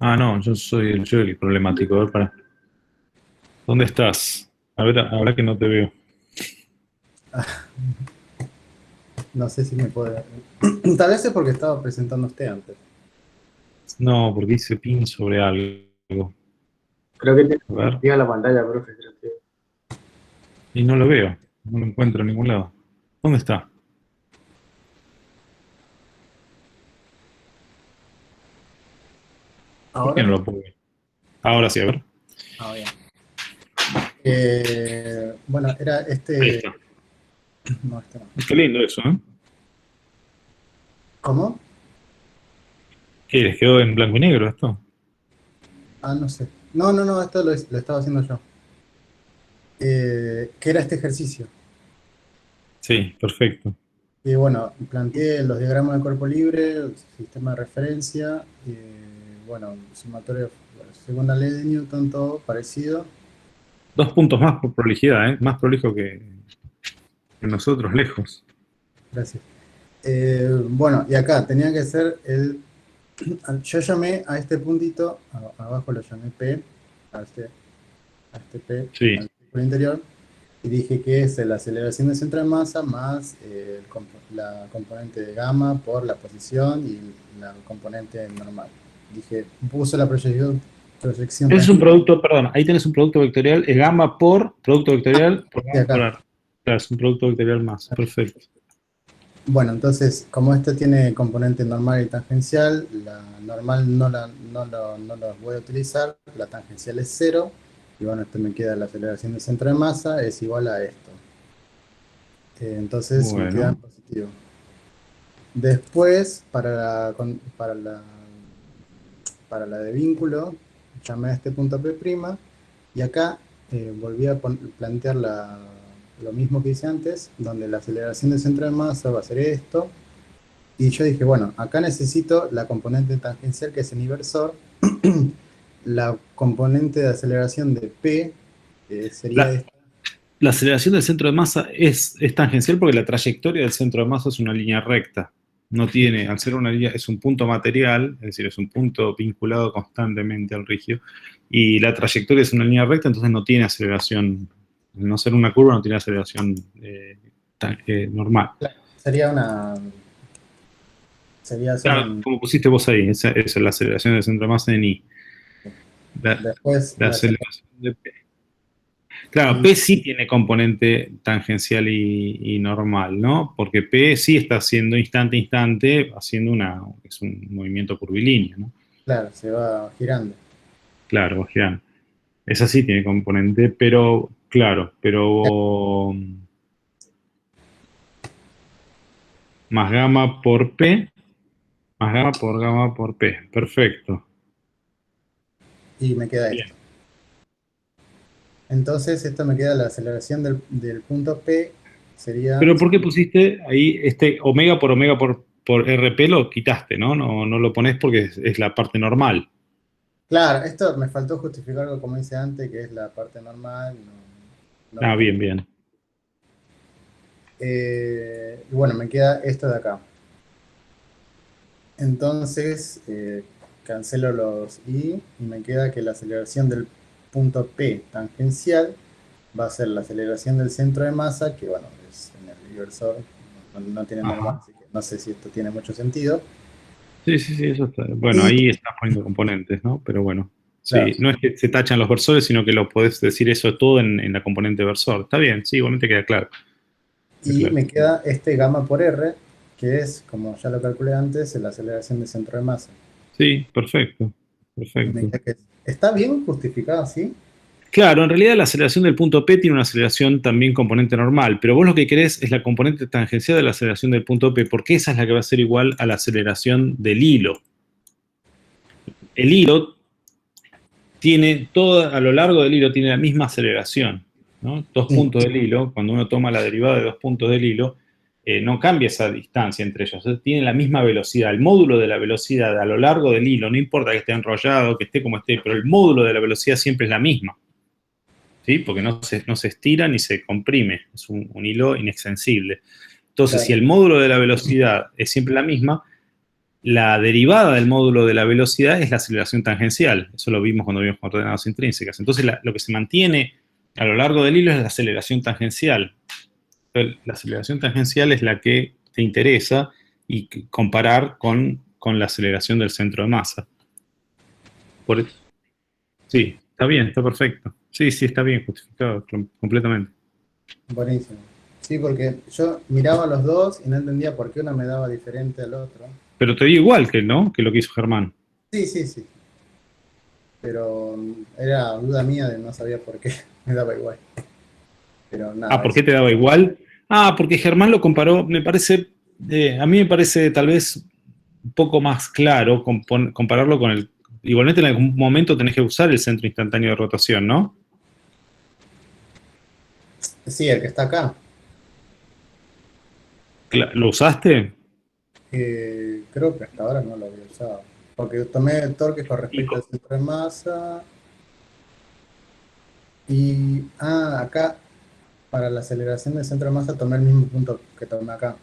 Ah, no, yo soy el problemático. A ver, para. ¿Dónde estás? A ver, ahora que no te veo. No sé si me puede. Tal vez es porque estaba presentando usted antes. No, porque hice pin sobre algo. Creo que tiene A ver. compartida la pantalla, profe. Creo que... Y no lo veo. No lo encuentro en ningún lado. ¿Dónde está? ¿Por qué no ¿Ahora? lo puedo ver? Ahora sí, a ver. Ah, bien. Bueno, era Ahí este. está. No, este no. Qué lindo eso, ¿eh? ¿Cómo? ¿Qué? ¿Les quedó en blanco y negro esto? Ah, no sé. No, no, no, esto lo estaba haciendo yo. ¿Qué era este ejercicio? Sí, perfecto. Y bueno, planteé los diagramas de cuerpo libre, el sistema de referencia, bueno, sumatorio, segunda ley de Newton, todo parecido. 2 puntos más por prolijidad, ¿eh? Más prolijo que nosotros, lejos. Gracias. Bueno, y acá tenía que ser yo llamé a este puntito, abajo lo llamé P, a este P, Sí. al círculo interior, y dije que es la aceleración de centro de masa más la componente de gamma por la posición y la componente normal. Dije, puse la proyección Ese es un tangente producto, perdón, ahí tenés un producto vectorial, es gamma por producto vectorial por de gamma por acá. ar. Claro, es un producto vectorial más. Perfecto. Bueno, entonces, como este tiene componente normal y tangencial, la normal no la voy a utilizar, la tangencial es cero, y bueno, esto me queda la aceleración de centro de masa, es igual a esto. Entonces me queda en Bueno, positivo. Después, para la de vínculo, llamé a este punto P', y acá volví a plantear lo mismo que hice antes, donde la aceleración del centro de masa va a ser esto. Y yo dije, bueno, acá necesito la componente tangencial que es el inversor, la componente de aceleración de P sería la, esta. la aceleración del centro de masa es tangencial porque la trayectoria del centro de masa es una línea recta. No tiene, al ser una línea, es un punto material, es decir, es un punto vinculado constantemente al rígido, y la trayectoria es una línea recta, entonces no tiene aceleración, al no ser una curva, no tiene aceleración normal. Claro, sería solo Claro, como pusiste vos ahí, esa es la aceleración del centro de masa en I. La, después la aceleración de P. Claro, y P sí tiene componente tangencial y normal, ¿no? Porque P sí está haciendo instante a instante, haciendo es un movimiento curvilíneo, ¿no? claro, se va girando. Claro, va girando. Esa sí tiene componente, pero, claro, pero más gamma por P, más gamma por P. Perfecto. Y me queda Bien. esto. Entonces, esto me queda la aceleración del punto P, sería, Pero ¿por qué pusiste ahí este omega por RP lo quitaste, ¿no? No lo pones porque es la parte normal. claro, esto me faltó justificar algo como hice antes, que es la parte normal, no lo Ah, cambié. bien, bien. Y bueno, me queda esto de acá. Entonces, cancelo los y me queda que la aceleración del punto P tangencial va a ser la aceleración del centro de masa, que bueno, es en el inversor, no tiene normal, Ajá. así que no sé si esto tiene mucho sentido. Sí, sí, sí, eso está. Bueno, Y ahí estás poniendo componentes, ¿no? Pero bueno, claro, sí, no es que se tachan los versores, sino que lo podés decir eso todo en la componente versor. Está bien, sí, igualmente queda claro. Queda y claro. me queda este gamma por R, que es, como ya lo calculé antes, la aceleración del centro de masa. Sí, perfecto, Y me perfecto. queda que está bien justificado así. Claro, en realidad la aceleración del punto P tiene una aceleración también componente normal, pero vos lo que querés es la componente tangencial de la aceleración del punto P, porque esa es la que va a ser igual a la aceleración del hilo. El hilo tiene todo, a lo largo del hilo tiene la misma aceleración, ¿no? Dos Sí, puntos del hilo, cuando uno toma la derivada de 2 puntos del hilo, no cambia esa distancia entre ellos, tiene la misma velocidad. El módulo de la velocidad a lo largo del hilo, no importa que esté enrollado, que esté como esté, pero el módulo de la velocidad siempre es la misma, ¿sí? Porque no se estira ni se comprime, es un hilo inextensible. Entonces, si claro. el módulo de la velocidad es siempre la misma, La derivada del módulo de la velocidad es la aceleración tangencial. Eso lo vimos cuando vimos coordenadas intrínsecas. Entonces, lo que se mantiene a lo largo del hilo es la aceleración tangencial. La aceleración tangencial es la que te interesa y comparar con la aceleración del centro de masa. Sí, está bien, está perfecto. Sí, sí, está bien justificado completamente. Buenísimo. Sí, porque yo miraba los dos y no entendía por qué uno me daba diferente al otro. Pero te dio igual que, ¿no? Que lo que hizo Germán. Sí, sí, sí. Pero era duda mía de no sabía por qué me daba igual. Pero Ah, nada, ¿por eso. qué te daba igual? Ah, porque Germán lo comparó, me parece, a mí me parece tal vez un poco más claro compararlo con el... Igualmente en algún momento tenés que usar el centro instantáneo de rotación, ¿no? Sí, el que está acá. ¿Lo usaste? Creo que hasta ahora no lo había usado. Porque tomé torques con Y respecto al centro de masa. Y acá para la aceleración del centro de masa tomé el mismo punto que tomé acá.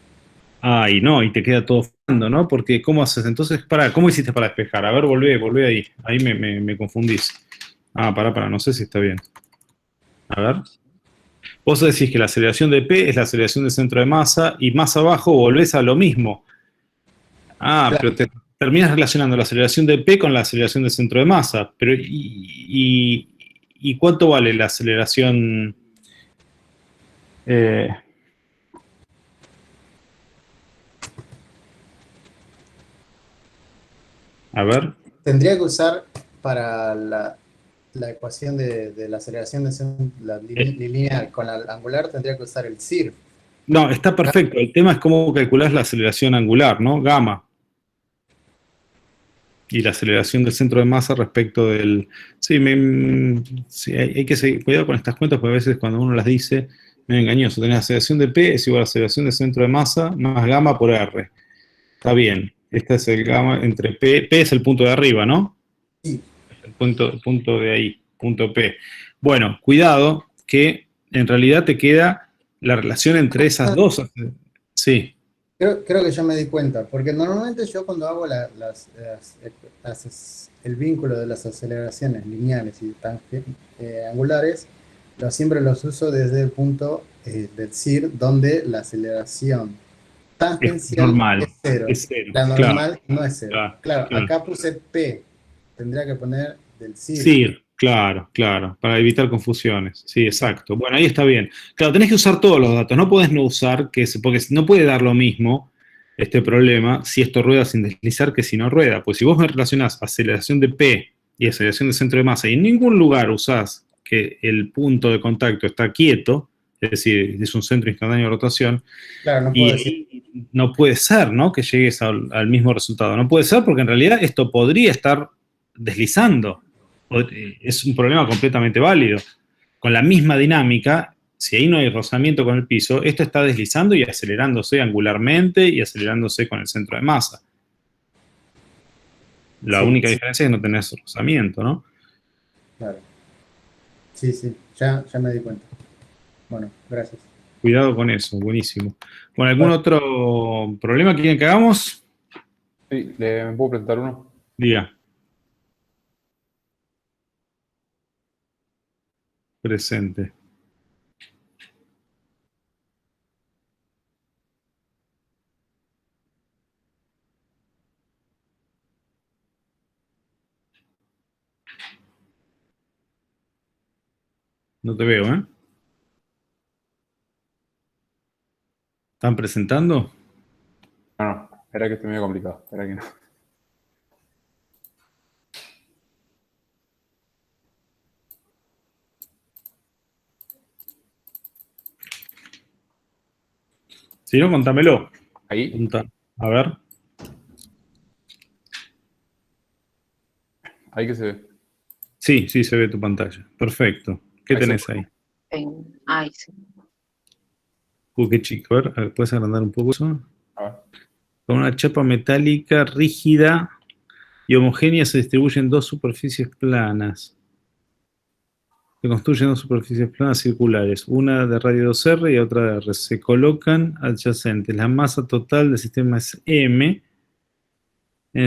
Ay, no, y te queda todo fando, ¿no? Porque, ¿cómo haces? Entonces, ¿cómo hiciste para despejar? A ver, volvé ahí. Ahí me confundís. Ah, pará, no sé si está bien. A ver. Vos decís que la aceleración de P es la aceleración del centro de masa y más abajo volvés a lo mismo. Ah, Claro, pero te terminas relacionando la aceleración de P con la aceleración del centro de masa. Pero, ¿y cuánto vale la aceleración? eh, a ver. tendría que usar para la ecuación de la aceleración de la Eh, lineal con la angular, tendría que usar el CIRF. no, está perfecto. El tema es cómo calculás la aceleración angular, ¿no? Gamma. Y la aceleración del centro de masa respecto del... Sí, sí, hay que seguir, cuidado con estas cuentas porque a veces cuando uno las dice, me engañoso. Tenés la aceleración de P es igual a la aceleración del centro de masa más gamma por R. Está bien. Este es el gamma entre P. P es el punto de arriba, ¿no? Sí, El punto de ahí, punto P. Bueno, cuidado que en realidad te queda la relación entre esas dos. Sí, creo que ya me di cuenta, porque normalmente yo cuando hago el vínculo de las aceleraciones lineales y angulares, siempre los uso desde el punto del CIR, donde la aceleración es tangencial normal. es cero. Es cero, La claro, normal no es cero. claro, Claro, claro. acá puse P, tendría que poner del CIR. Sí, claro, para evitar confusiones. Sí, exacto. Bueno, ahí está bien. Claro, tenés que usar todos los datos. No podés no usar, porque no puede dar lo mismo este problema si esto rueda sin deslizar que si no rueda. Pues si vos me relacionás aceleración de P y aceleración de centro de masa y en ningún lugar usás que el punto de contacto está quieto, es decir, es un centro instantáneo de rotación, Claro, no puedo y decir. ahí no puede ser, ¿no? Que llegues al mismo resultado. No puede ser porque en realidad esto podría estar deslizando. Es un problema completamente válido. Con la misma dinámica, si ahí no hay rozamiento con el piso, esto está deslizando y acelerándose angularmente y acelerándose con el centro de masa. La Sí, única diferencia es que no tenés rozamiento, ¿no? claro. Sí, sí, ya me di cuenta. Bueno, gracias. Cuidado con eso, buenísimo. Bueno, ¿algún Bueno, otro problema que quieren que hagamos? Sí, ¿me puedo presentar uno? Diga, presente. No te veo, ¿eh? ¿Están presentando? No, no, era que estoy medio complicado. Era que no. Si no, contámelo. Ahí, A ver. ahí que se ve. Sí, sí, se ve tu pantalla. Perfecto. ¿Qué Ahí se tenés puede. ahí? Ay, sí. Qué chico. A ver, ¿puedes agrandar un poco eso? A ver. Con una chapa metálica rígida y homogénea se distribuyen dos superficies planas. Se construyen dos superficies planas circulares, una de radio 2R y otra de R. Se colocan adyacentes. La masa total del sistema es M En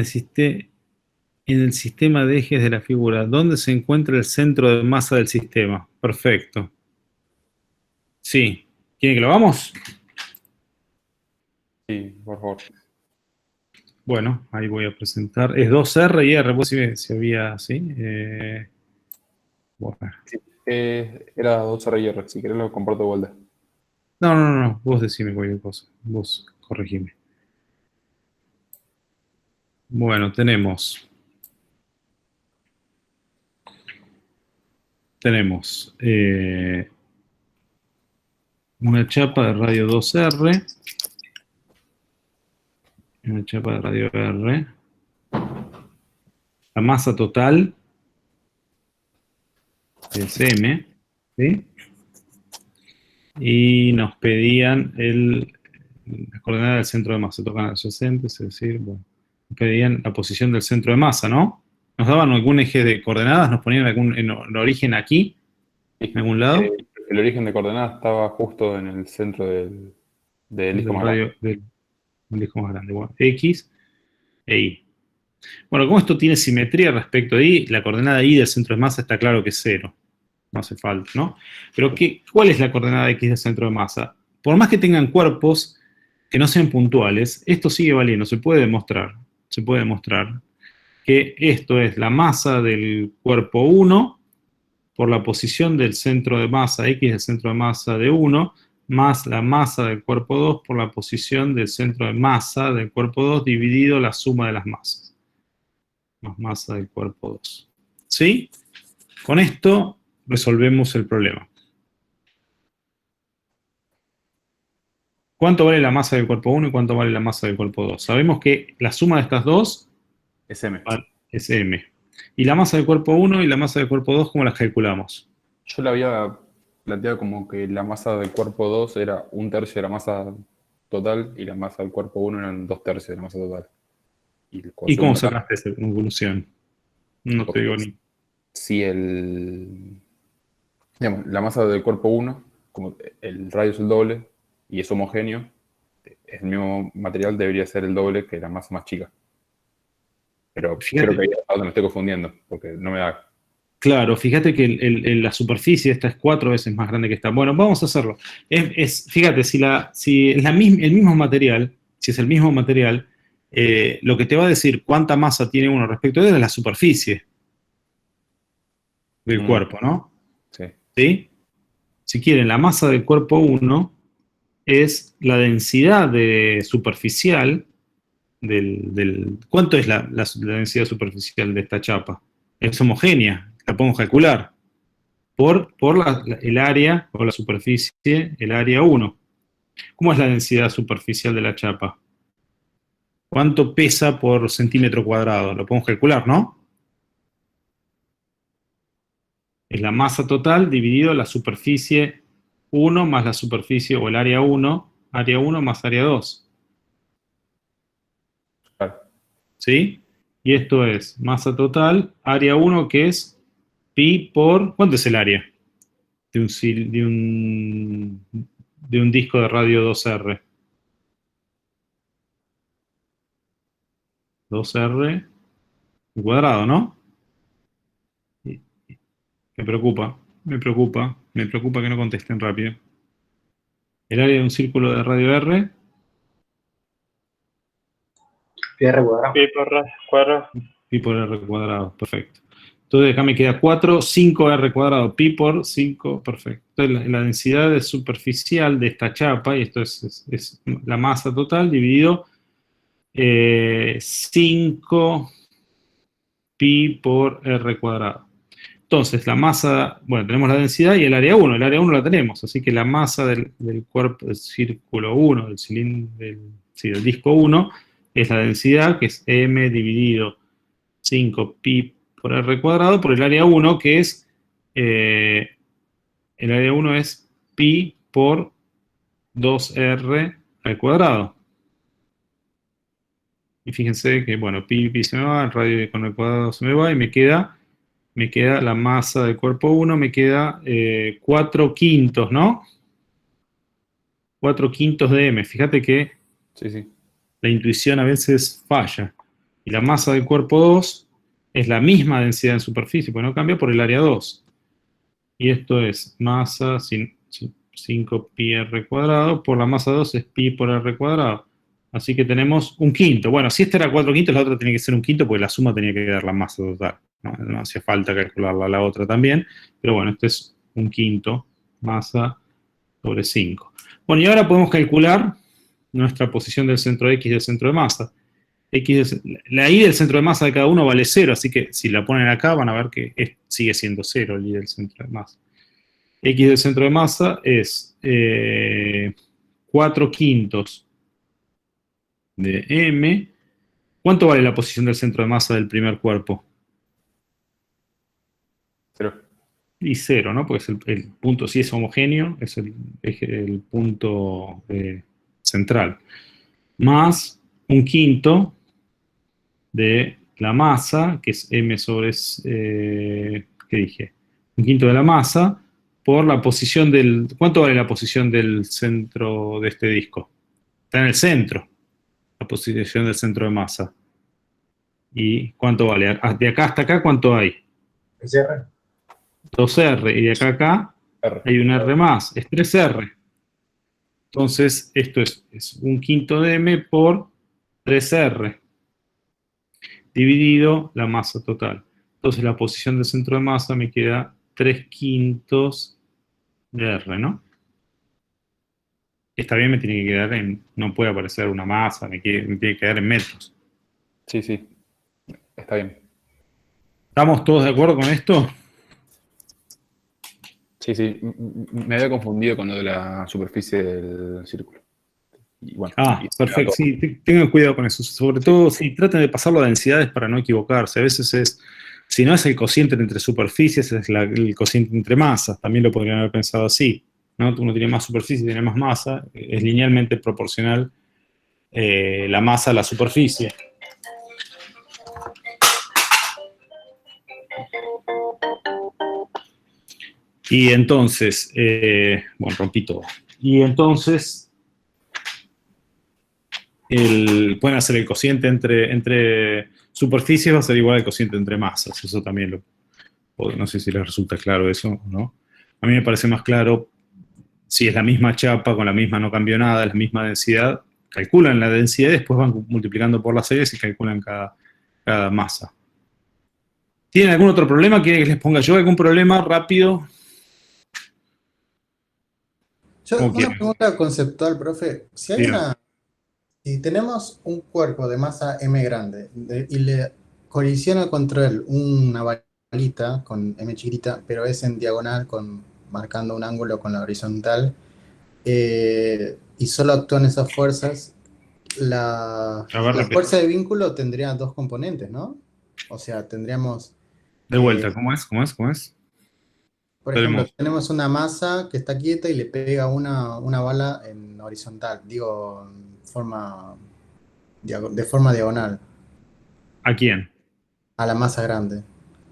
el sistema de ejes de la figura, ¿dónde se encuentra el centro de masa del sistema? Perfecto. Sí. ¿Quieren que lo hagamos? Sí, por favor. Bueno, ahí voy a presentar. Es 2R y R, vos si había, ¿sí? Bueno. Sí, era 2R y R, si querés lo comparto de vuelta. No, vos decime cualquier cosa. Vos corregime. Bueno, tenemos una chapa de radio 2R, una chapa de radio R, la masa total es M, ¿sí? Y nos pedían la coordenada del centro de masa, tocan adyacentes, es decir, bueno, nos pedían la posición del centro de masa, ¿no? Nos daban algún eje de coordenadas, nos ponían en el origen aquí, en algún lado. El origen de coordenadas estaba justo en el centro del disco más grande. Del disco más grande. Bueno, X e Y. Bueno, como esto tiene simetría respecto a Y, la coordenada Y del centro de masa está claro que es 0. No hace falta, ¿no? Pero ¿cuál es la coordenada X del centro de masa? Por más que tengan cuerpos que no sean puntuales, esto sigue valiendo, se puede demostrar que esto es la masa del cuerpo 1 por la posición del centro de masa X del centro de masa de 1 más la masa del cuerpo 2 por la posición del centro de masa del cuerpo 2 dividido la suma de las masas. Más masa del cuerpo 2. ¿Sí? Con esto resolvemos el problema. ¿Cuánto vale la masa del cuerpo 1 y cuánto vale la masa del cuerpo 2? Sabemos que la suma de estas dos Es M. es M. ¿Y la masa del cuerpo 1 y la masa del cuerpo 2 cómo las calculamos? Yo la había planteado como que la masa del cuerpo 2 era 1/3 de la masa total y la masa del cuerpo 1 eran 2/3 de la masa total. ¿Y cómo sacaste esa conclusión? No te digo ni. Si digamos, la masa del cuerpo 1, como el radio es el doble y es homogéneo, el mismo material debería ser el doble que la masa más chica. Pero Fíjate, creo que ahí me estoy confundiendo, porque no me da. claro, fíjate que la superficie esta es 4 veces más grande que esta. Bueno, vamos a hacerlo. Fíjate, si es el mismo material, si es el mismo material, lo que te va a decir cuánta masa tiene uno respecto a él es la superficie del cuerpo, ¿no? Sí. ¿Sí? Si quieren, la masa del cuerpo 1 es la densidad superficial ¿cuánto es la densidad superficial de esta chapa? Es homogénea, la podemos calcular por el área o la superficie, el área 1. ¿Cómo es la densidad superficial de la chapa? ¿Cuánto pesa por centímetro cuadrado? Lo podemos calcular, ¿no? Es la masa total dividido la superficie 1 más la superficie o el área 1 más área 2. Claro. ¿Sí? Y esto es masa total, área 1 que es pi por... ¿Cuánto es el área de un disco de radio 2R? 2R al cuadrado, ¿no? Me preocupa que no contesten rápido. El área de un círculo de radio R. Pi r cuadrado. Pi por r cuadrado. Pi por R cuadrado, perfecto. Entonces acá me queda 4, 5R cuadrado, pi por 5, perfecto. Entonces la densidad superficial de esta chapa, y esto es la masa total, dividido 5 pi por R cuadrado. Entonces la masa, bueno, tenemos la densidad y el área 1 la tenemos, así que la masa del cuerpo, del círculo 1, del cilindro, del disco 1, es la densidad, que es m dividido 5 pi por R cuadrado, por el área 1, que es, el área 1 es pi por 2R al cuadrado. Y fíjense que, bueno, pi se me va, el radio con el cuadrado se me va, y me queda la masa del cuerpo 1, me queda 4 quintos, ¿no? 4 quintos de m. Fíjate que Sí. la intuición a veces falla. Y la masa del cuerpo 2 es la misma densidad en superficie, porque no cambia, por el área 2. Y esto es masa 5πr cuadrado por la masa 2 es pi por r cuadrado. Así que tenemos un quinto. Bueno, si esta era 4 quintos, la otra tenía que ser un quinto, porque la suma tenía que dar la masa total. No hacía falta calcularla la otra también. Pero bueno, este es un quinto, masa sobre 5. Bueno, y ahora podemos calcular nuestra posición del centro X y del centro de masa. La I del centro de masa de cada uno vale 0, así que si la ponen acá van a ver que sigue siendo 0 el I del centro de masa. X del centro de masa es 4 quintos de M. ¿Cuánto vale la posición del centro de masa del primer cuerpo? 0. Y 0, ¿no? Porque es el punto, si es homogéneo, es el punto central. Más un quinto de la masa, que es M sobre, ¿qué dije? Un quinto de la masa, por la posición del, ¿cuánto vale la posición del centro de este disco? Está en el centro, la posición del centro de masa. ¿Y cuánto vale? De acá hasta acá, ¿cuánto hay? Es R. 2R, y de acá a acá R. hay un R más, es 3R. Entonces, esto es un quinto de M por 3R, dividido la masa total. Entonces, la posición del centro de masa me queda 3 quintos de R, ¿no? Esta bien me tiene que quedar no puede aparecer una masa, me tiene que quedar en metros. Sí, sí. Está bien. ¿Estamos todos de acuerdo con esto? Sí, sí. Me había confundido con lo de la superficie del círculo. Y bueno, Perfecto. Sí, tengan cuidado con eso. Sobre todo, sí, traten de pasarlo a densidades para no equivocarse. A veces si no es el cociente entre superficies, es el cociente entre masas. También lo podrían haber pensado así, ¿no? Uno tiene más superficie, tiene más masa. Es linealmente proporcional la masa a la superficie. Y entonces, bueno, rompí todo. Y entonces, pueden hacer el cociente entre superficies, va a ser igual al cociente entre masas. Eso también no sé si les resulta claro eso o no. A mí me parece más claro, si es la misma chapa, con la misma no cambió nada, es la misma densidad, calculan la densidad y después van multiplicando por las series y calculan cada masa. ¿Tienen algún otro problema? ¿Quieren que les ponga yo algún problema rápido? Una pregunta conceptual, profe. Si tenemos un cuerpo de masa M grande y le colisiona contra él una balita con M chiquita, pero es en diagonal, marcando un ángulo con la horizontal, y solo actúan esas fuerzas, la fuerza de vínculo tendría dos componentes, ¿no? O sea, tendríamos... De vuelta, ¿cómo es? Por ejemplo, tenemos una masa que está quieta y le pega una bala en horizontal, digo, de forma diagonal. ¿A quién? A la masa grande.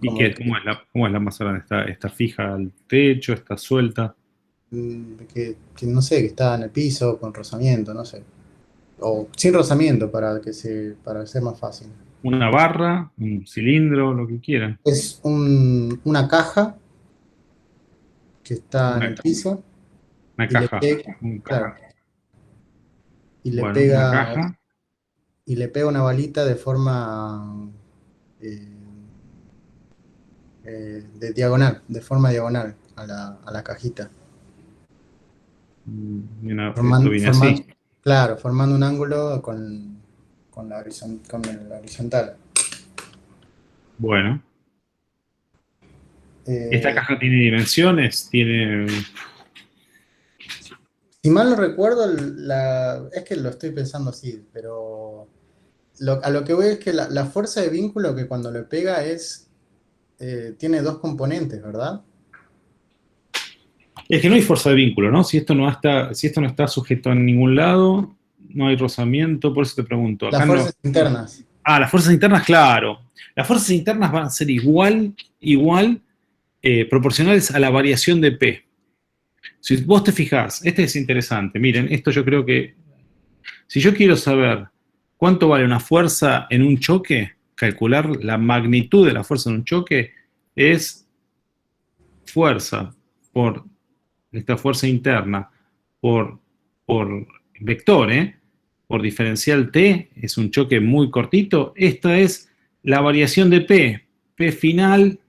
¿Y cómo es la masa grande? ¿Está fija al techo? ¿Está suelta? Que no sé, que está en el piso con rozamiento, no sé. O sin rozamiento para ser más fácil. ¿Una barra? ¿Un cilindro? Lo que quieran. Es una caja que está en el piso. Una caja. Claro. Y le Bueno, pega. una caja. Y le pega una balita de forma de diagonal, de forma diagonal a la cajita. Así. Claro, formando un ángulo con la horizontal. Bueno. ¿Esta caja tiene dimensiones? Si mal no recuerdo, es que lo estoy pensando así, pero a lo que voy es que la fuerza de vínculo que cuando le pega tiene dos componentes, ¿verdad? Es que no hay fuerza de vínculo, ¿no? Si esto no está sujeto a ningún lado, no hay rozamiento, por eso te pregunto. Las fuerzas internas. Las fuerzas internas, claro. Las fuerzas internas van a ser igual proporcionales a la variación de P. Si vos te fijás, este es interesante, miren, esto yo creo que, si yo quiero saber ¿Cuánto vale una fuerza en un choque? Calcular la magnitud de la fuerza en un choque es fuerza por esta fuerza interna por vector, por diferencial T, es un choque muy cortito. Esta es la variación de P final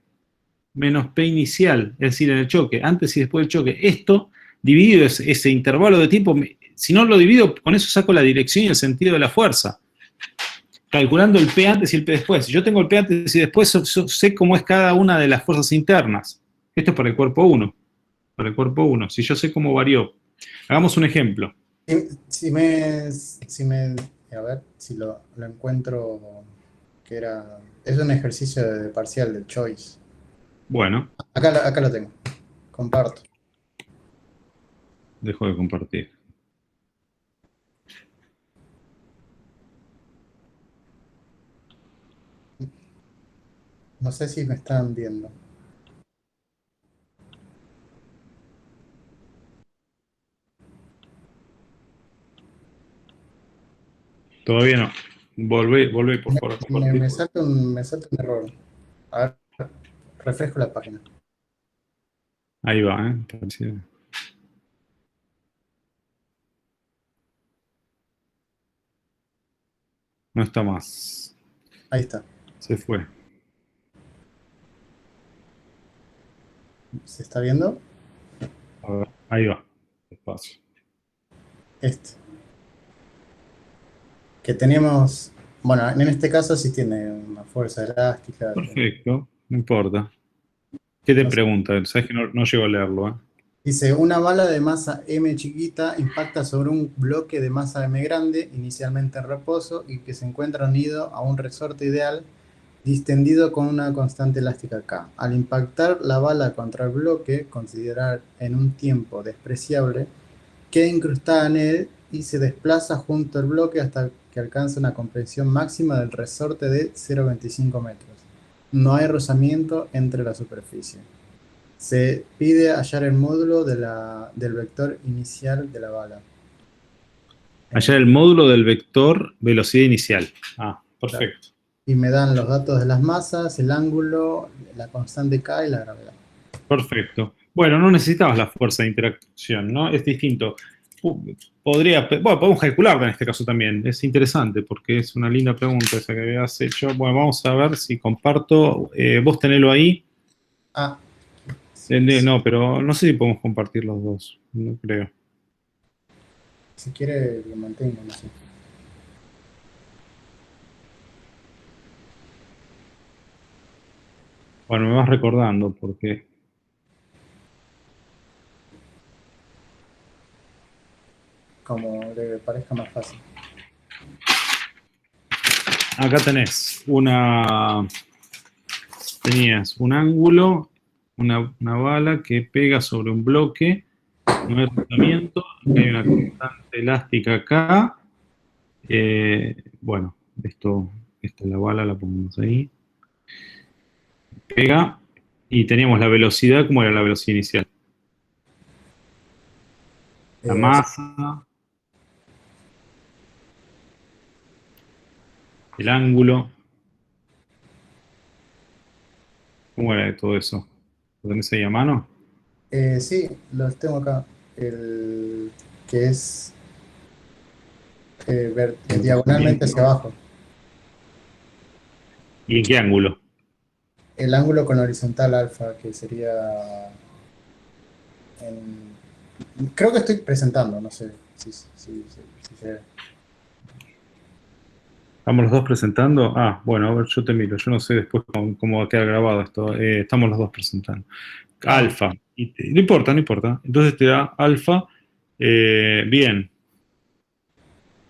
menos P inicial, es decir, en el choque, antes y después del choque. Esto, dividido ese intervalo de tiempo, si no lo divido, con eso saco la dirección y el sentido de la fuerza, calculando el P antes y el P después. Si yo tengo el P antes y después, sé cómo es cada una de las fuerzas internas. Esto es para el cuerpo 1. Para el cuerpo 1. Si yo sé cómo varió. Hagamos un ejemplo. A ver, si lo encuentro, que era, es un ejercicio de parcial del Choice. Bueno, Acá lo tengo, comparto. dejo de compartir. No sé si me están viendo. Todavía no. Volvé, por favor, a compartir. Me salta un error. A ver, refresco la página. Ahí va, ¿eh? No está más. Ahí está. Se fue. ¿Se está viendo? A ver, ahí va. Despacio. Que teníamos, bueno, en este caso sí tiene una fuerza elástica. Perfecto, no importa. ¿Qué te No sé. pregunta? Sabes que no llego a leerlo, ¿eh? Dice, una bala de masa M chiquita impacta sobre un bloque de masa M grande, inicialmente en reposo, y que se encuentra unido a un resorte ideal distendido con una constante elástica K. Al impactar la bala contra el bloque, considerar en un tiempo despreciable, queda incrustada en él y se desplaza junto al bloque hasta que alcanza una compresión máxima del resorte de 0,25 metros. No hay rozamiento entre la superficie. Se pide hallar el módulo del vector inicial de la bala. Hallar el módulo del vector velocidad inicial. Ah, perfecto. Y me dan los datos de las masas, el ángulo, la constante K y la gravedad. Perfecto. Bueno, no necesitabas la fuerza de interacción, ¿no? Es distinto. Podemos calcularla en este caso también. Es interesante porque es una linda pregunta esa que habías hecho. Bueno, vamos a ver si comparto. Vos tenelo ahí. Ah. No, pero no sé si podemos compartir los dos. No creo. Si quiere, lo mantengo, no sé. Bueno, me vas recordando porque... Como le parezca más fácil. Acá tenías un ángulo, una bala que pega sobre un bloque, no hay rozamiento, hay una constante elástica acá. Bueno, esta es la bala, la ponemos ahí. Pega y teníamos la velocidad, ¿cómo era la velocidad inicial? La masa, el ángulo. ¿Cómo era todo eso? ¿Lo tenés ahí a mano? Sí, los tengo acá. El que es diagonalmente hacia abajo. ¿Y en qué ángulo? El ángulo con horizontal alfa, que sería... creo que estoy presentando, no sé si se ve. ¿Estamos los dos presentando? Ah, bueno, a ver, yo te miro. Yo no sé después cómo va a quedar grabado esto. Estamos los dos presentando. Alfa. No importa, no importa. Entonces te da alfa. Bien.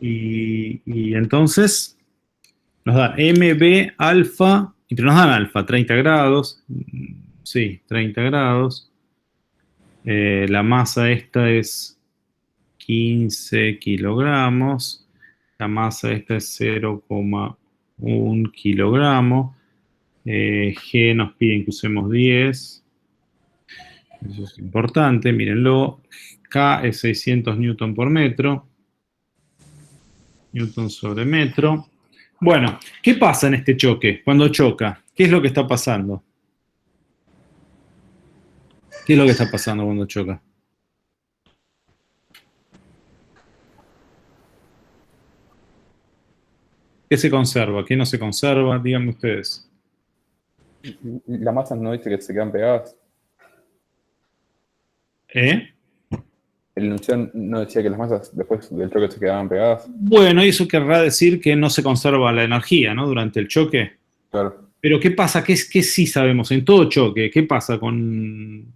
Y entonces nos da MB alfa. Pero nos dan alfa, 30 grados. Sí, 30 grados. La masa esta es 15 kilogramos. La masa esta es 0,1 kilogramo. G nos piden que usemos 10. Eso es importante, mírenlo. K es 600 newton por metro. Newton sobre metro. Bueno, ¿qué pasa en este choque? Cuando choca, ¿qué es lo que está pasando? ¿Qué es lo que está pasando cuando choca? ¿Qué se conserva? ¿Qué no se conserva? Díganme ustedes. Las masas no dice que se quedan pegadas. ¿Eh? El enunciado no decía que las masas después del choque se quedaban pegadas. Bueno, eso querrá decir que no se conserva la energía, ¿no? Durante el choque. Claro. Pero ¿qué pasa? ¿Qué sí sabemos? En todo choque, ¿qué pasa con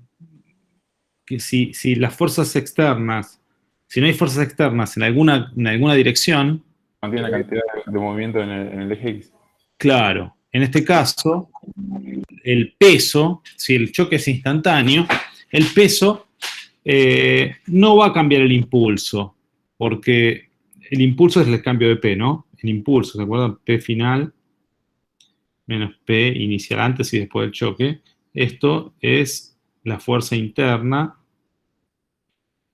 que si las fuerzas externas, si no hay fuerzas externas en alguna dirección, Mantiene la cantidad de movimiento en el eje X. claro, en este caso, el peso, si el choque es instantáneo, el peso no va a cambiar el impulso, porque el impulso es el cambio de P, ¿no? El impulso, ¿se acuerdan? P final menos P inicial antes y después del choque. Esto es la fuerza interna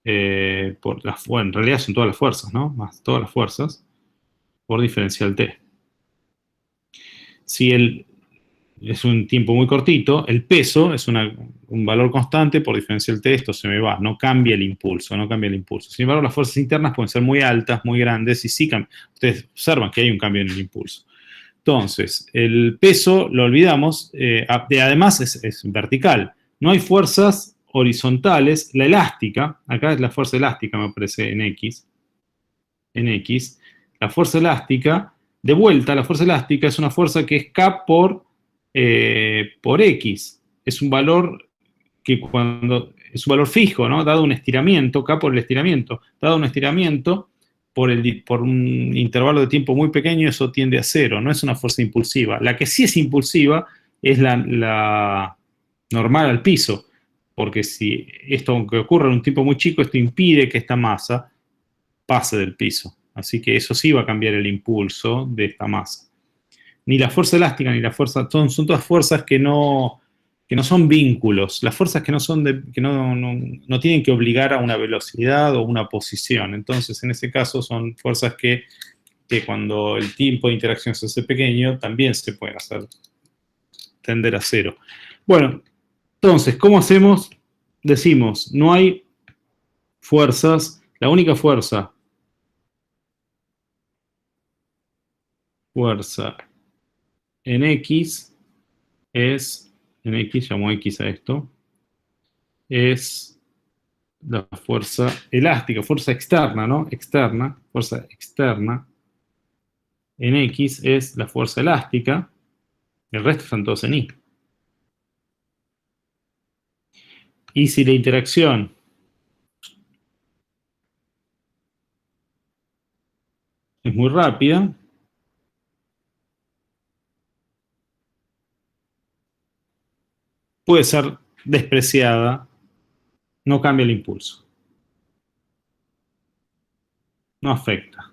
bueno, en realidad son todas las fuerzas, ¿no? Más todas las fuerzas por diferencial T. Si es un tiempo muy cortito, el peso es un valor constante por diferencial T, esto se me va, no cambia el impulso, no cambia el impulso. Sin embargo, las fuerzas internas pueden ser muy altas, muy grandes, y sí ustedes observan que hay un cambio en el impulso. Entonces, el peso, lo olvidamos, además es vertical. No hay fuerzas horizontales. La elástica, acá es la fuerza elástica, me parece, en X. La fuerza elástica, de vuelta, la fuerza elástica es una fuerza que es K por X. Es un valor es un valor fijo, ¿no? Dado un estiramiento, K por el estiramiento. Dado un estiramiento, por un intervalo de tiempo muy pequeño, eso tiende a cero, no es una fuerza impulsiva. La que sí es impulsiva es la normal al piso, porque si esto, aunque ocurra en un tiempo muy chico, esto impide que esta masa pase del piso. Así que eso sí va a cambiar el impulso de esta masa. Ni la fuerza elástica ni la fuerza, son todas fuerzas que no son vínculos, las fuerzas que no tienen que obligar a una velocidad o una posición. Entonces, en ese caso, son fuerzas que cuando el tiempo de interacción se hace pequeño, también se pueden tender a cero. Bueno, entonces, ¿cómo hacemos? Decimos, no hay fuerzas, la única fuerza en X es, en X, llamo X a esto, es la fuerza elástica, fuerza externa, ¿no? Externa, fuerza externa. En X es la fuerza elástica, el resto están todos en Y. Y si la interacción es muy rápida, puede ser despreciada, no cambia el impulso. No afecta.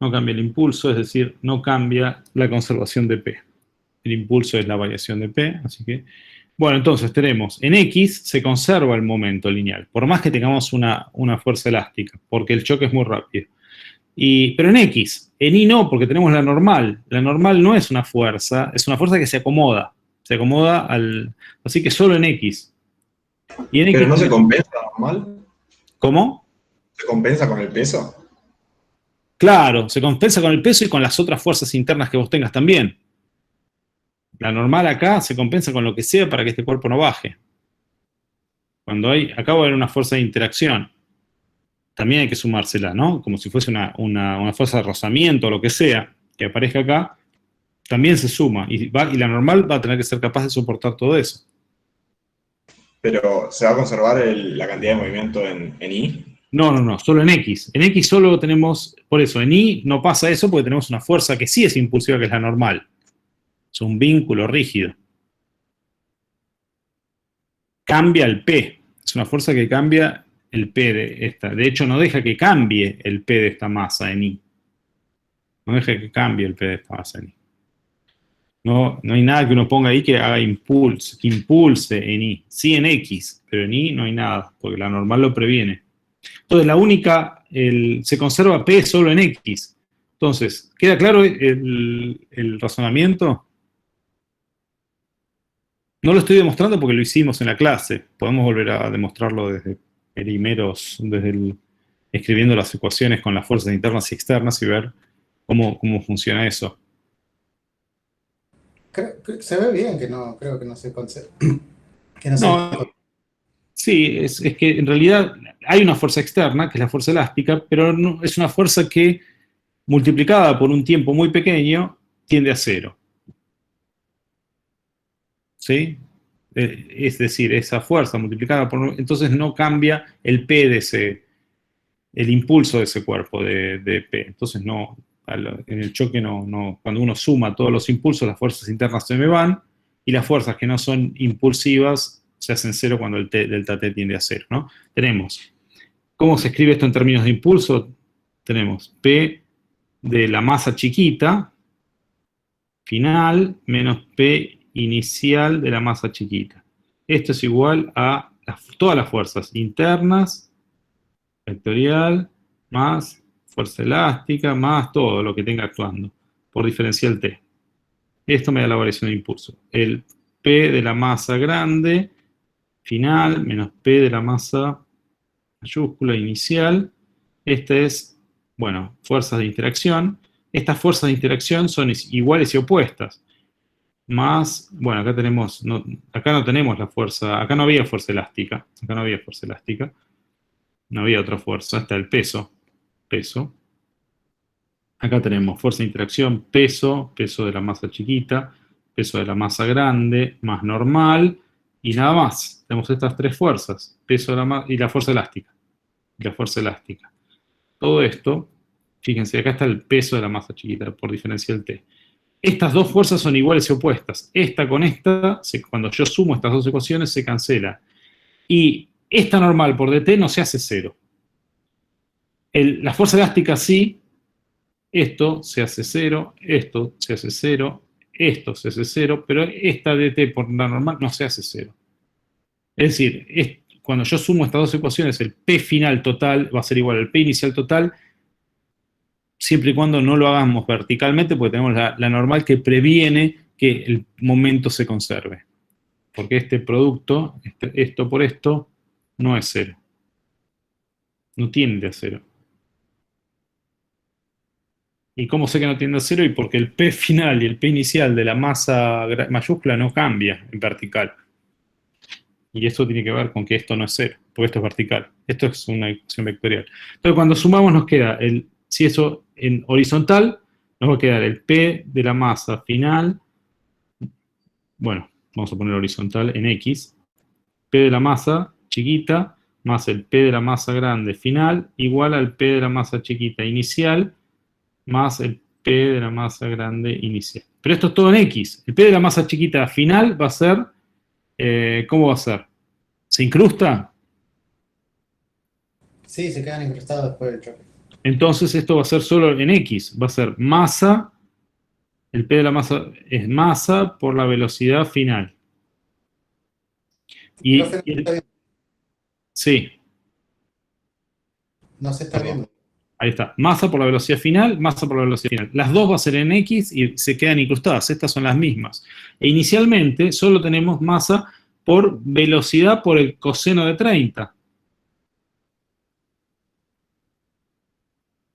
No cambia el impulso, es decir, no cambia la conservación de P. El impulso es la variación de P, así que... Bueno, entonces tenemos, en X se conserva el momento lineal, por más que tengamos una fuerza elástica, porque el choque es muy rápido. Pero en X, en Y no, porque tenemos la normal. La normal no es una fuerza, es una fuerza que se acomoda. Se acomoda así que solo en X. Y en ¿Pero X, no se compensa normal? ¿cómo? ¿Se compensa con el peso? Claro, se compensa con el peso y con las otras fuerzas internas que vos tengas también. La normal acá se compensa con lo que sea para que este cuerpo no baje. Acá va a haber una fuerza de interacción. También hay que sumársela, ¿no? Como si fuese una fuerza de rozamiento o lo que sea que aparezca acá, también se suma. Y la normal va a tener que ser capaz de soportar todo eso. ¿Pero se va a conservar la cantidad de movimiento en Y? No, solo en X. En X solo tenemos, por eso, en Y no pasa eso porque tenemos una fuerza que sí es impulsiva, que es la normal. Es un vínculo rígido. Cambia el P. Es una fuerza que cambia el P de esta. De hecho, no deja que cambie el P de esta masa en Y. No deja que cambie el P de esta masa en Y. No hay nada que uno ponga ahí que haga que impulse en Y. Sí en X, pero en Y no hay nada, porque la normal lo previene. Entonces, se conserva P solo en X. Entonces, ¿queda claro el razonamiento? No lo estoy demostrando porque lo hicimos en la clase. Podemos volver a demostrarlo desde perimeros, escribiendo las ecuaciones con las fuerzas internas y externas y ver cómo funciona eso. Se ve bien que no, creo que no se conserva. No, sí, es que en realidad hay una fuerza externa, que es la fuerza elástica, pero no, es una fuerza que, multiplicada por un tiempo muy pequeño, tiende a cero. ¿Sí? Es decir, esa fuerza multiplicada por... Entonces no cambia el P el impulso de ese cuerpo de P. Entonces no, en el choque cuando uno suma todos los impulsos, las fuerzas internas se me van, y las fuerzas que no son impulsivas se hacen cero cuando el delta T tiende a cero, ¿no? Tenemos, ¿cómo se escribe esto en términos de impulso? Tenemos P de la masa chiquita, final, menos P inicial de la masa chiquita. Esto es igual a todas las fuerzas internas, vectorial, más fuerza elástica, más todo lo que tenga actuando, por diferencial T. Esto me da la variación de impulso. El P de la masa grande, final, menos P de la masa mayúscula inicial. Este es, bueno, fuerzas de interacción. Estas fuerzas de interacción son iguales y opuestas. Más, bueno, acá tenemos, acá no tenemos la fuerza, acá no había fuerza elástica, acá no había fuerza elástica. No había otra fuerza, está el peso. Acá tenemos fuerza de interacción, peso de la masa chiquita, peso de la masa grande, más normal, y nada más. Tenemos estas tres fuerzas, peso de la masa y la fuerza elástica. Todo esto, fíjense, acá está el peso de la masa chiquita por diferencial T. Estas dos fuerzas son iguales y opuestas. Esta con esta, cuando yo sumo estas dos ecuaciones, se cancela. Y esta normal por dt no se hace cero. La fuerza elástica sí, esto se hace cero, esto se hace cero, esto se hace cero, pero esta dt por la normal no se hace cero. Es decir, cuando yo sumo estas dos ecuaciones, el P final total va a ser igual al P inicial total, siempre y cuando no lo hagamos verticalmente, porque tenemos la normal que previene que el momento se conserve. Porque este producto, esto por esto, no es cero. No tiende a cero. ¿Y cómo sé que no tiende a cero? Y porque el P final y el P inicial de la masa mayúscula no cambia en vertical. Y esto tiene que ver con que esto no es cero, porque esto es vertical. Esto es una ecuación vectorial. Entonces, cuando sumamos nos queda, si eso en horizontal, nos va a quedar el P de la masa final, bueno, vamos a poner horizontal en X, P de la masa chiquita, más el P de la masa grande final, igual al P de la masa chiquita inicial, más el P de la masa grande inicial. Pero esto es todo en X. El P de la masa chiquita final va a ser, ¿cómo va a ser? ¿Se incrusta? Sí, se quedan incrustados después del choque. Entonces esto va a ser solo en X. Va a ser masa, el P de la masa es masa por la velocidad final. Sí. No se está viendo. Ahí está. Masa por la velocidad final, masa por la velocidad final. Las dos va a ser en X y se quedan incrustadas. Estas son las mismas. E inicialmente solo tenemos masa por velocidad por el coseno de 30.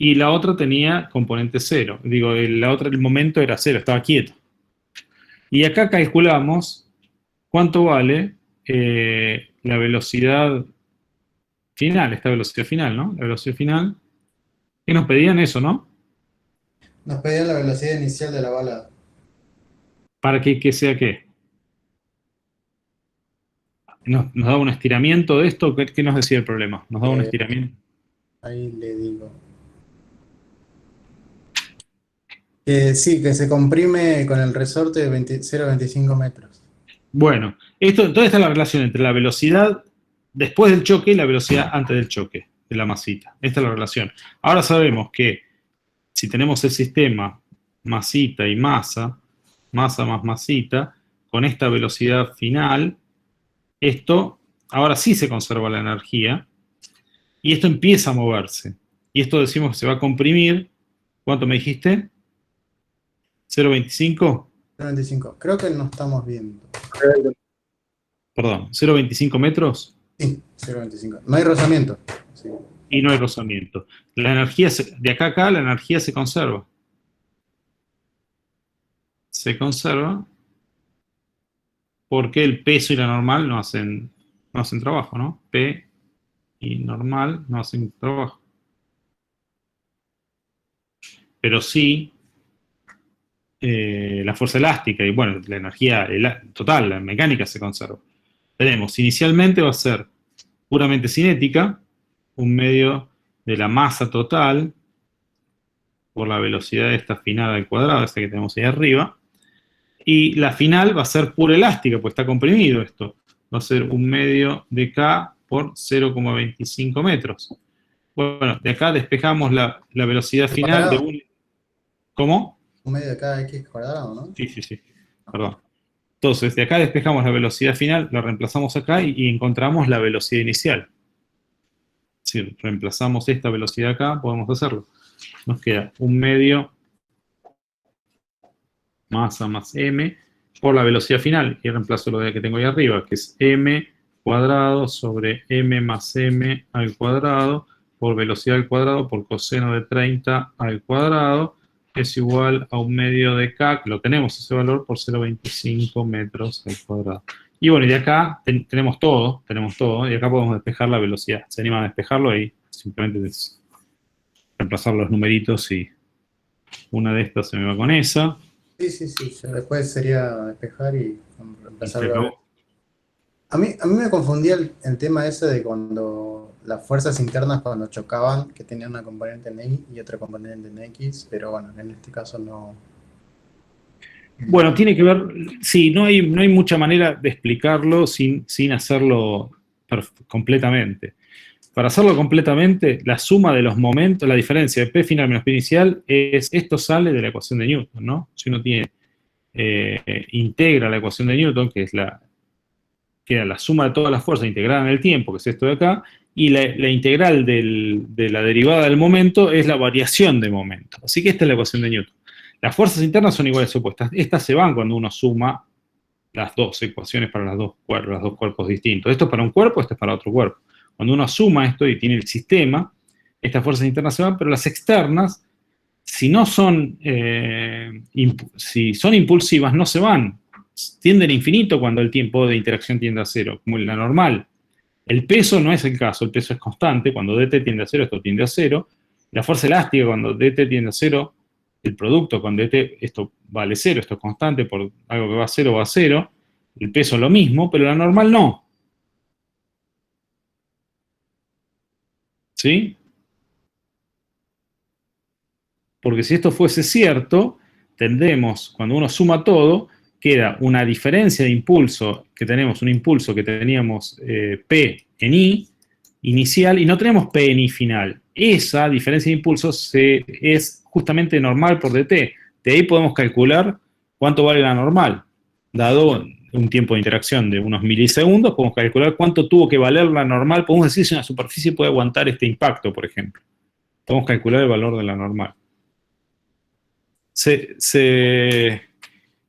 Y la otra tenía componente 0. Digo, la otra, el momento era 0, estaba quieto. Y acá calculamos cuánto vale la velocidad final, esta velocidad final, ¿no? La velocidad final. ¿Qué nos pedían eso, no? Nos pedían la velocidad inicial de la bala. ¿Para que sea qué? ¿Nos daba un estiramiento de esto? ¿Qué nos decía el problema? ¿Nos daba un estiramiento? Ahí le digo. Sí, que se comprime con el resorte de 0,25 metros. Bueno, toda esta es la relación entre la velocidad después del choque y la velocidad antes del choque de la masita. Esta es la relación. Ahora sabemos que si tenemos el sistema masita y masa más masita, con esta velocidad final, esto ahora sí se conserva la energía, Y esto empieza a moverse. Y esto decimos que se va a comprimir. ¿Cuánto me dijiste? ¿0,25? 95. Creo que no estamos viendo. Perdón, 0,25 metros Sí, 0,25. No hay rozamiento. Sí. y no hay rozamiento. La energía, de acá a acá, la energía se conserva. Se conserva porque el peso y la normal no hacen trabajo, ¿no? P y normal no hacen trabajo. Pero sí la fuerza elástica y, bueno, la energía total, la mecánica se conserva. Tenemos, inicialmente va a ser puramente cinética, un medio de la masa total por la velocidad de esta final al cuadrado, esta que tenemos ahí arriba, y la final va a ser pura elástica, pues está comprimido esto. Va a ser un medio de K por 0,25 metros. Bueno, de acá despejamos la velocidad final de un... ¿Cómo? Un medio de cada X cuadrado, ¿no? Sí. Perdón. Entonces, de acá despejamos la velocidad final, la reemplazamos acá y encontramos la velocidad inicial. Si reemplazamos esta velocidad acá, podemos hacerlo. Nos queda un medio masa más m por la velocidad final. Y reemplazo lo que tengo ahí arriba, que es m cuadrado sobre m más m al cuadrado por velocidad al cuadrado por coseno de 30 al cuadrado es igual a un medio de K, que lo tenemos ese valor, por 0,25 metros al cuadrado. Y bueno, y de acá tenemos todo, y acá podemos despejar la velocidad. Se anima a despejarlo y simplemente reemplazar los numeritos y una de estas se me va con esa. Sí. Después sería despejar y reemplazarlo. acabó. A mí me confundía el tema ese de cuando las fuerzas internas cuando chocaban, que tenían una componente en Y y otra componente en X, pero bueno, en este caso no. Bueno, tiene que ver, sí, no hay mucha manera de explicarlo sin hacerlo completamente. Para hacerlo completamente, la suma de los momentos, la diferencia de P final menos P inicial, esto sale de la ecuación de Newton, ¿no? Si uno integra la ecuación de Newton, que era la suma de todas las fuerzas integrada en el tiempo, que es esto de acá, y la integral de la derivada del momento es la variación de momento. Así que esta es la ecuación de Newton. Las fuerzas internas son iguales o opuestas. Estas se van cuando uno suma las dos ecuaciones para los dos cuerpos distintos. Esto es para un cuerpo, esto es para otro cuerpo. Cuando uno suma esto y tiene el sistema, estas fuerzas internas se van, pero las externas, si son impulsivas, no se van. Tienden a infinito cuando el tiempo de interacción tiende a cero, como la normal. El peso no es el caso, el peso es constante. Cuando dt tiende a cero, esto tiende a cero. La fuerza elástica, cuando dt tiende a cero, el producto con dt, esto vale cero, esto es constante, por algo que va a cero, va a cero. El peso es lo mismo, pero la normal no. ¿Sí? Porque si esto fuese cierto, tendremos, cuando uno suma todo, queda una diferencia de impulso, que tenemos un impulso que teníamos P en I inicial, y no tenemos P en I final. Esa diferencia de impulsos es justamente normal por dt. De ahí podemos calcular cuánto vale la normal. Dado un tiempo de interacción de unos milisegundos, podemos calcular cuánto tuvo que valer la normal. Podemos decir si una superficie puede aguantar este impacto, por ejemplo. Podemos calcular el valor de la normal. ¿Se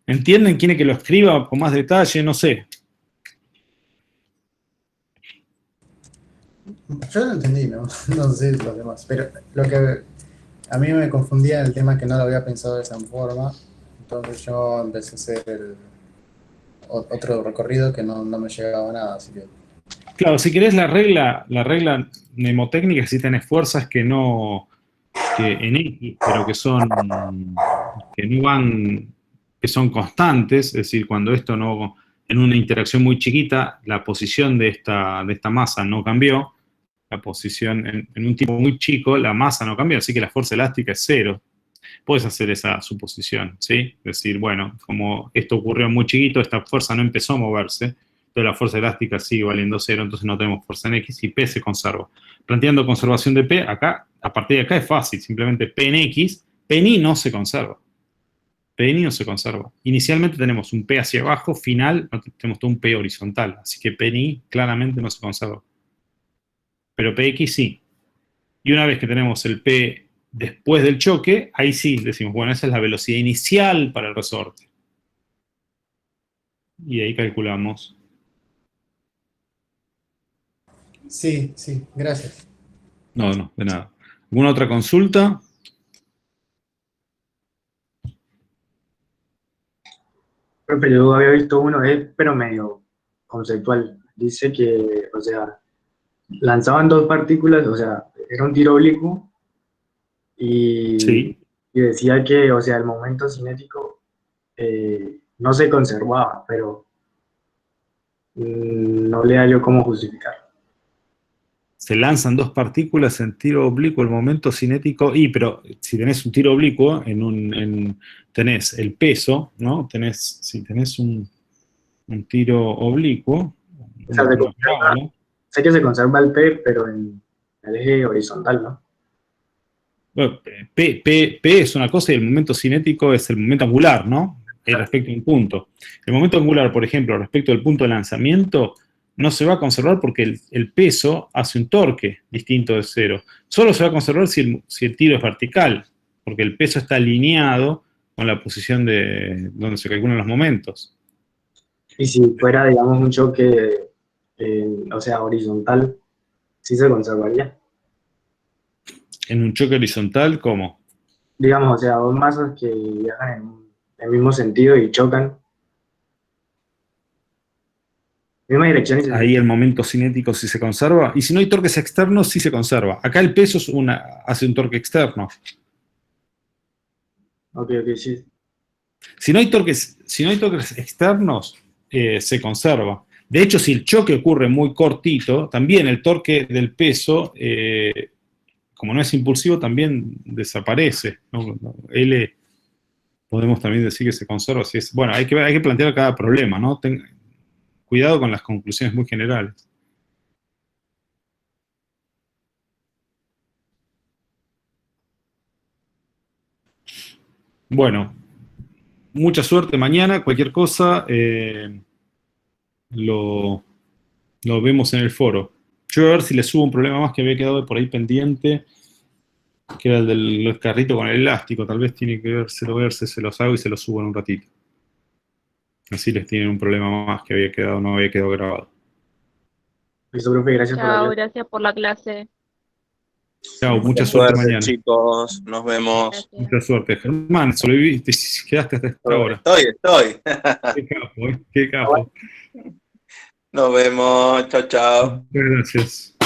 entienden? ¿Quiere que lo escriba con más detalle? No sé. Yo lo entendí, ¿no? No sé los demás, pero lo que a mí me confundía el tema es que no lo había pensado de esa forma, entonces yo empecé a hacer otro recorrido que no me llegaba a nada, así que... Claro, si querés la regla mnemotécnica, si tenés fuerzas que en X, pero que son constantes, es decir, cuando esto no, en una interacción muy chiquita, la posición de esta masa no cambió, la posición en un tiempo muy chico, la masa no cambió, así que la fuerza elástica es cero. Puedes hacer esa suposición, ¿sí? Es decir, bueno, como esto ocurrió muy chiquito, esta fuerza no empezó a moverse, pero la fuerza elástica sigue valiendo cero, entonces no tenemos fuerza en X y P se conserva. Planteando conservación de P, acá, a partir de acá es fácil, simplemente P en X, P en Y no se conserva. P en Y no se conserva. Inicialmente tenemos un P hacia abajo, final, tenemos todo un P horizontal, así que P en Y claramente no se conserva. pero Px sí. Y una vez que tenemos el P después del choque, ahí sí decimos, bueno, esa es la velocidad inicial para el resorte. Y ahí calculamos. Sí, sí, gracias. No, de nada. ¿Alguna otra consulta? Profe, yo había visto uno, pero medio conceptual. Dice que, o sea, lanzaban dos partículas, o sea, era un tiro oblicuo y, Sí. y decía que, o sea, el momento cinético no se conservaba, pero no le hallo cómo justificar. Se lanzan dos partículas en tiro oblicuo, el momento cinético, pero si tenés un tiro oblicuo, tenés el peso, ¿no? Si tenés un tiro oblicuo, O sea, sé que se conserva el P, pero en el eje horizontal, ¿no? Bueno, P es una cosa y el momento cinético es el momento angular, ¿no? Respecto a un punto. El momento angular, por ejemplo, respecto al punto de lanzamiento, no se va a conservar porque el peso hace un torque distinto de cero. Solo se va a conservar si el tiro es vertical, porque el peso está alineado con la posición de donde se calculan los momentos. Y si fuera, digamos, un choque, o sea, horizontal, sí se conservaría. En un choque horizontal, ¿cómo? Digamos, o sea, dos masas que viajan en el mismo sentido y chocan. Misma dirección y se... Ahí el momento cinético sí se conserva. Y si no hay torques externos, sí se conserva. Acá el peso hace un torque externo. Ok, sí. Si no hay torques externos, se conserva. De hecho, si el choque ocurre muy cortito, también el torque del peso, como no es impulsivo, también desaparece, ¿no? L podemos también decir que se conserva. Bueno, hay que plantear cada problema, ¿no? Cuidado con las conclusiones muy generales. Bueno, mucha suerte mañana. Cualquier cosa lo vemos en el foro. Yo voy a ver si le subo un problema más que había quedado por ahí pendiente, que era el del carrito con el elástico. Tal vez tiene que ver si se los hago y se los subo en un ratito. Así les tienen un problema más que no había quedado grabado. Listo, profe, gracias por la Chao, clase. gracias por la clase. Chao, mucha suerte mañana. Chicos, nos vemos. Gracias. Mucha suerte. Germán, sobreviviste, quedaste hasta esta hora. Estoy. Qué capo, ¿eh? Qué capo. Nos vemos. Chao, chao. Muchas gracias.